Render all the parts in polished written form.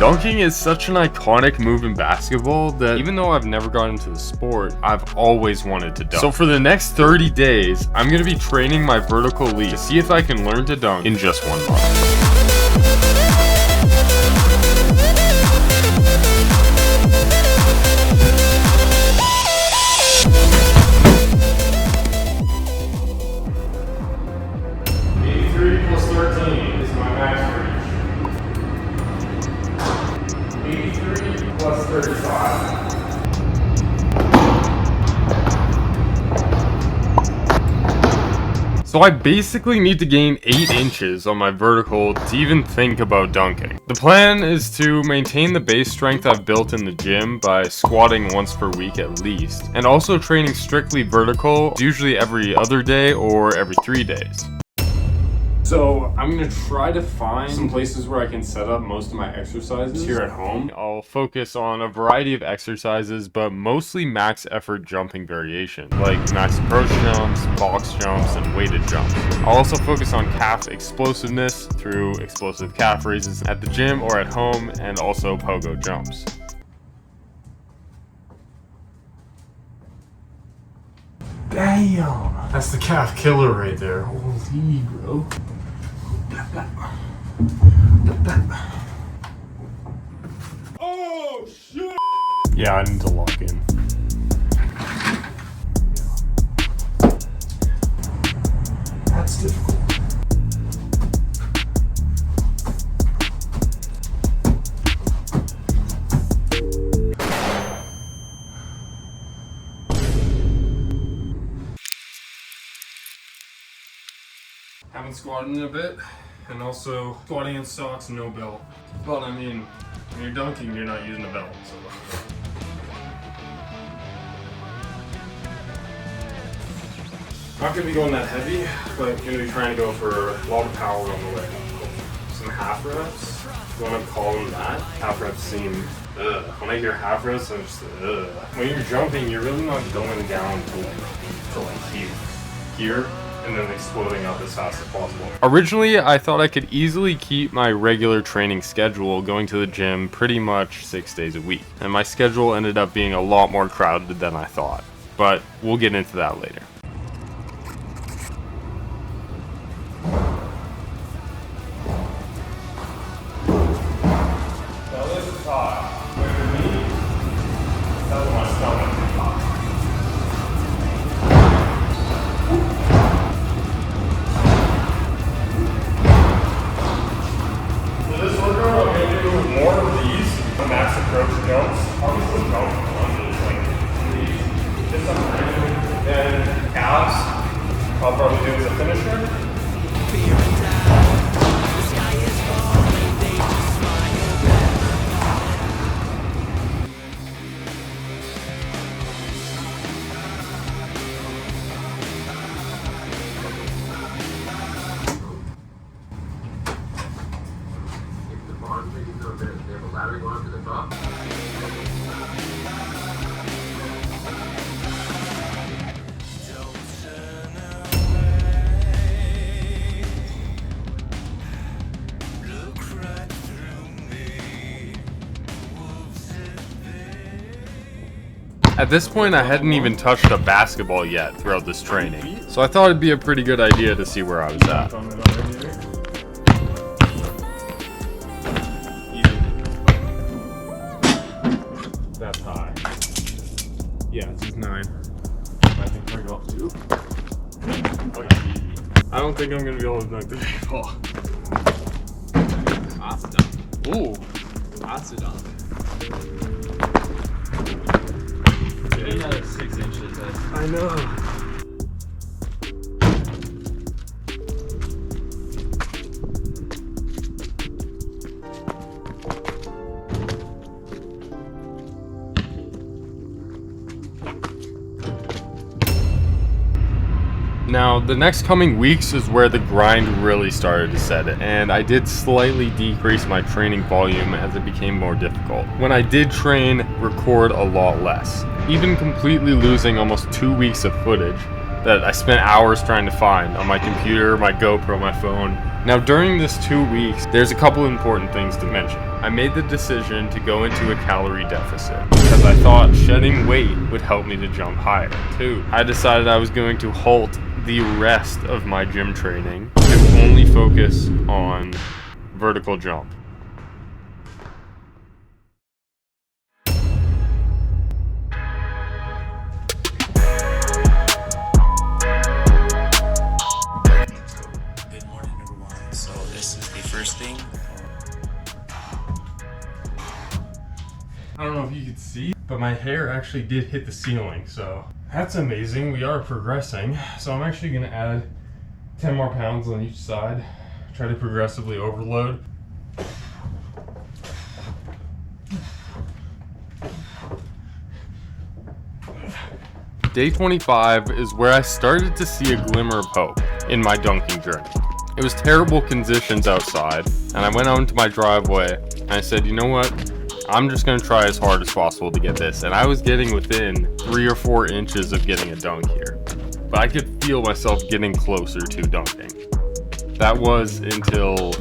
Dunking is such an iconic move in basketball that even though I've never gotten into the sport, I've always wanted to dunk. So for the next 30 days, I'm going to be training my vertical leap to see if I can learn to dunk in just 1 month. Plus 35. So I basically need to gain 8 inches on my vertical to even think about dunking. The plan is to maintain the base strength I've built in the gym by squatting once per week at least, and also training strictly vertical, usually every other day or every 3 days. So I'm going to try to find some places where I can set up most of my exercises here at home. I'll focus on a variety of exercises, but mostly max effort jumping variations, like max approach jumps, box jumps, and weighted jumps. I'll also focus on calf explosiveness through explosive calf raises at the gym or at home, and also pogo jumps. Damn! That's the calf killer right there. Holy, bro. Oh, shit! Yeah, I need to lock in. That's difficult. Haven't squatted in a bit, and also squatting in socks, no belt. But I mean, when you're dunking, you're not using a belt, so. Not gonna be going that heavy, but gonna be trying to go for a lot of power on the way up. Some half reps, if you wanna call them that. Half reps seem, ugh. When I hear half reps, I'm just, ugh. When you're jumping, you're really not going down to like here. And then exploding up as fast as possible. Originally, I thought I could easily keep my regular training schedule going to the gym pretty much 6 days a week. And my schedule ended up being a lot more crowded than I thought. But we'll get into that later. Max approach jumps, obviously jump lunges, like just some random, then calves, I'll probably do as a finisher. They have a ladder going up to the top. At this point, I hadn't even touched a basketball yet throughout this training, so I thought it'd be a pretty good idea to see where I was at. That's high. Yeah, it's just 9. I think I got 2. I don't think I'm gonna be able to dunk the ball. That's a dunk. Ooh, That's a dunk. yeah. Another 6 inches. I know. Now, the next coming weeks is where the grind really started to set in, and I did slightly decrease my training volume as it became more difficult. When I did train, record a lot less, even completely losing almost 2 weeks of footage that I spent hours trying to find on my computer, my GoPro, my phone, Now during this 2 weeks, there's a couple important things to mention. I made the decision to go into a calorie deficit because I thought shedding weight would help me to jump higher. 2, I decided I was going to halt the rest of my gym training to only focus on vertical jump. Good morning, everyone. So this is the first thing. I don't know if you could see, but my hair actually did hit the ceiling, so that's amazing. We are progressing. So I'm actually gonna add 10 more pounds on each side, try to progressively overload. Day 25 is where I started to see a glimmer of hope in my dunking journey. It was terrible conditions outside, and I went out into my driveway and I said, you know what? I'm just gonna try as hard as possible to get this. And I was getting within 3 or 4 inches of getting a dunk here. But I could feel myself getting closer to dunking. That was until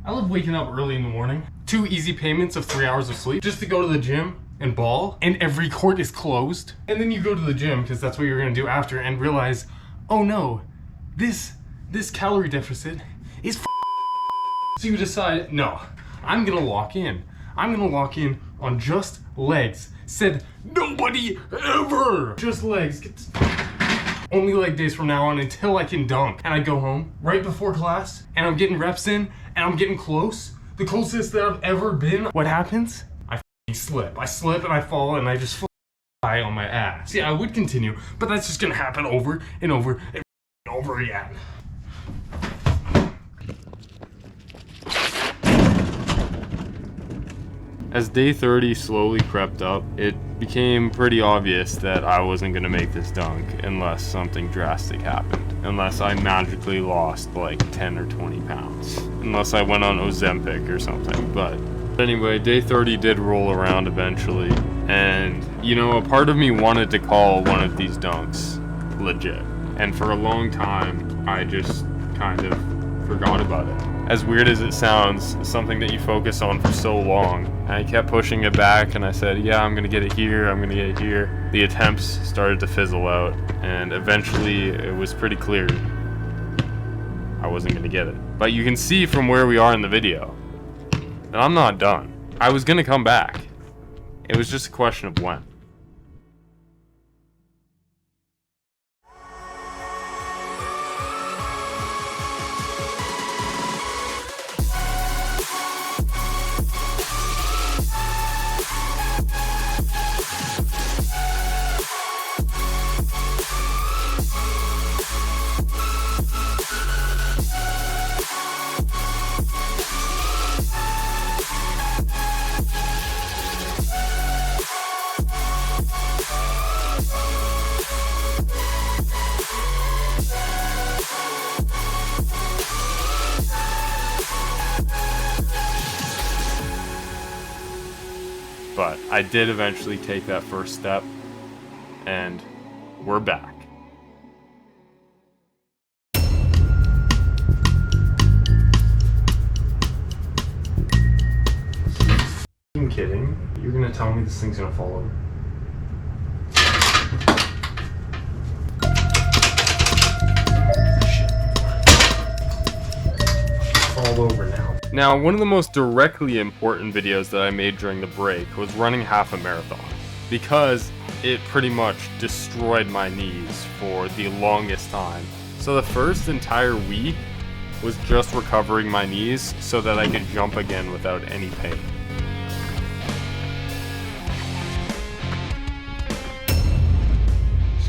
I love waking up early in the morning. 2 easy payments of 3 hours of sleep just to go to the gym and ball, and every court is closed. And then you go to the gym because that's what you're gonna do after, and realize, oh no, this calorie deficit is so you decide, no, I'm gonna lock in. I'm gonna lock in on just legs. Said nobody ever. Just legs. Only leg days from now on until I can dunk. And I go home right before class, and I'm getting reps in, and I'm getting close. The closest that I've ever been. What happens? I slip. I slip and I fall and I just fly on my ass. See, I would continue, but that's just gonna happen over and over and over again. As day 30 slowly crept up, it became pretty obvious that I wasn't going to make this dunk unless something drastic happened. Unless I magically lost like 10 or 20 pounds. Unless I went on Ozempic or something. But anyway, day 30 did roll around eventually. And, you know, a part of me wanted to call one of these dunks legit. And for a long time, I just kind of forgot about it. As weird as it sounds, something that you focus on for so long. And I kept pushing it back and I said, yeah, I'm gonna get it here, I'm gonna get it here. The attempts started to fizzle out and eventually it was pretty clear I wasn't gonna get it. But you can see from where we are in the video that I'm not done. I was gonna come back. It was just a question of when. But I did eventually take that first step, and we're back. Are you kidding? You're gonna tell me this thing's gonna fall over? All over now. Now, one of the most directly important videos that I made during the break was running half a marathon, because it pretty much destroyed my knees for the longest time. So the first entire week was just recovering my knees so that I could jump again without any pain.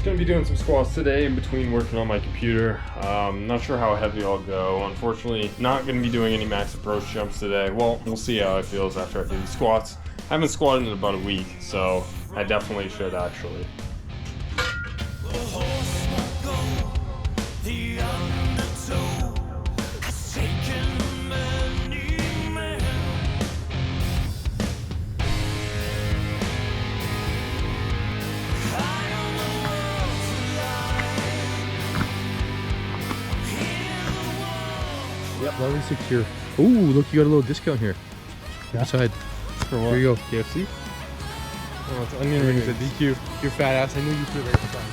Gonna be doing some squats today in between working on my computer. Not sure how heavy I'll go. Unfortunately, not gonna be doing any max approach jumps today. Well, we'll see how it feels after I do these squats. I haven't squatted in about a week, so I definitely should actually. Slightly secure. Ooh, look, you got a little discount here. Inside. For what? Here you go. KFC? Oh, it's onion rings at DQ. Your fat ass. I knew you threw it right inside.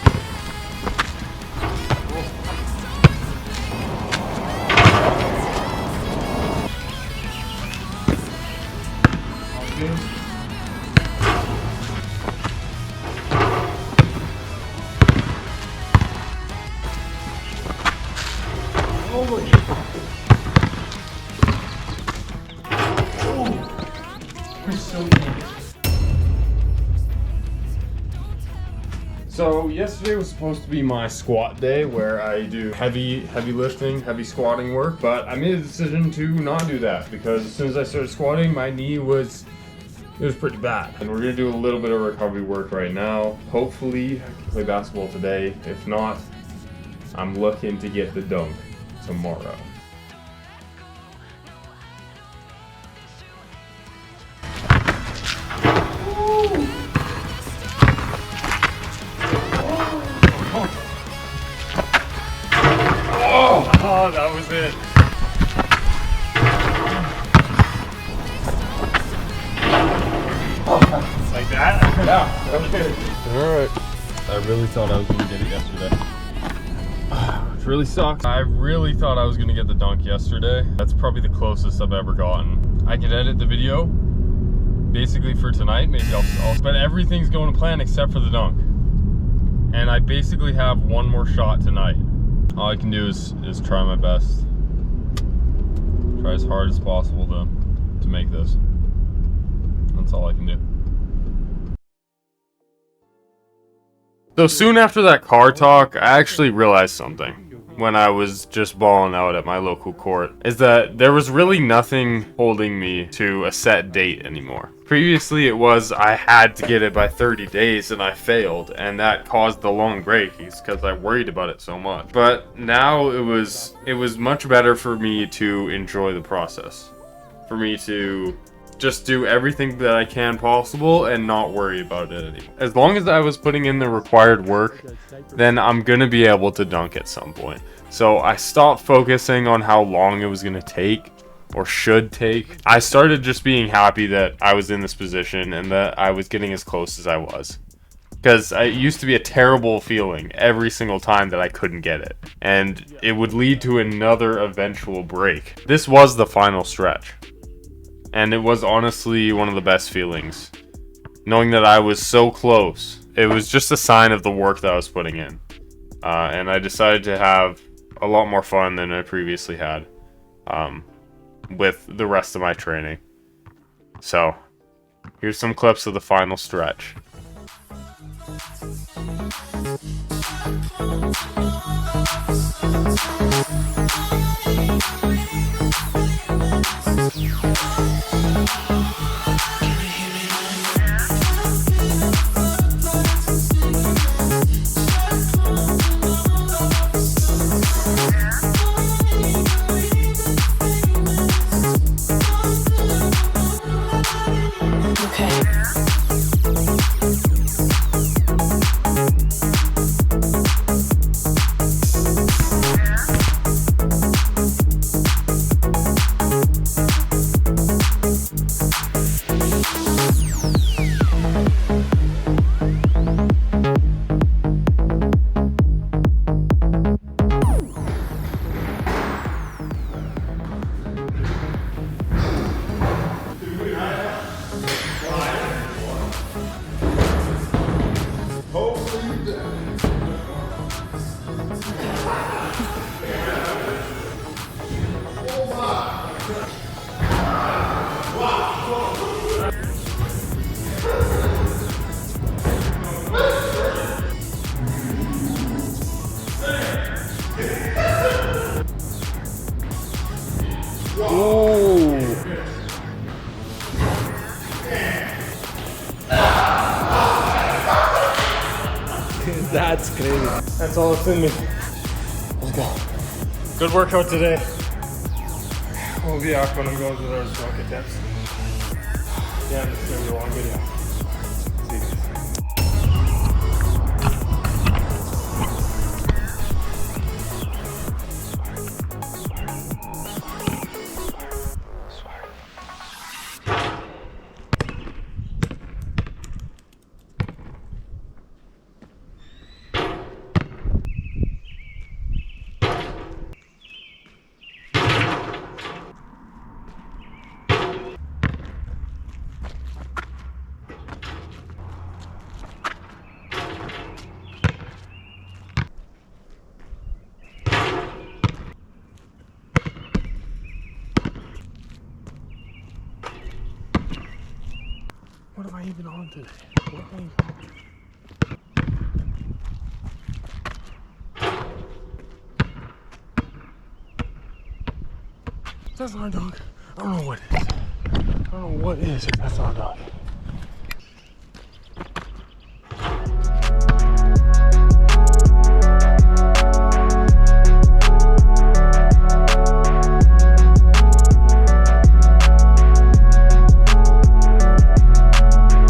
So yesterday was supposed to be my squat day where I do heavy lifting, heavy squatting work, but I made a decision to not do that because as soon as I started squatting, my knee was pretty bad. And we're gonna do a little bit of recovery work right now. Hopefully I can play basketball today. If not, I'm looking to get the dunk tomorrow. Oh, that was it. Like that? Yeah, that was good. Alright. I really thought I was going to get it yesterday. Which really sucks. I really thought I was going to get the dunk yesterday. That's probably the closest I've ever gotten. I could edit the video basically for tonight. Maybe I'll but everything's going to plan except for the dunk. And I basically have one more shot tonight. All I can do is try my best. Try as hard as possible to make this. That's all I can do. So soon after that car talk, I actually realized something when I was just balling out at my local court, is that there was really nothing holding me to a set date anymore. Previously it was I had to get it by 30 days and I failed, and that caused the long break because I worried about it so much. But now it was much better for me to enjoy the process. For me to just do everything that I can possible and not worry about it anymore. As long as I was putting in the required work, then I'm gonna be able to dunk at some point. So I stopped focusing on how long it was gonna take or should take. I started just being happy that I was in this position and that I was getting as close as I was. Because it used to be a terrible feeling every single time that I couldn't get it. And it would lead to another eventual break. This was the final stretch. And it was honestly one of the best feelings. Knowing that I was so close. It was just a sign of the work that I was putting in. And I decided to have a lot more fun than I previously had. With the rest of my training. So, here's some clips of the final stretch. That's crazy. That's all that's in me. Let's go. Good workout today. We'll be back when I'm going to those dunk attempts. Yeah, it's gonna be a long video. See you. What am I even on today? What am I even That's not a dunk. I don't know what it is. I don't know what it is if that's not a dunk.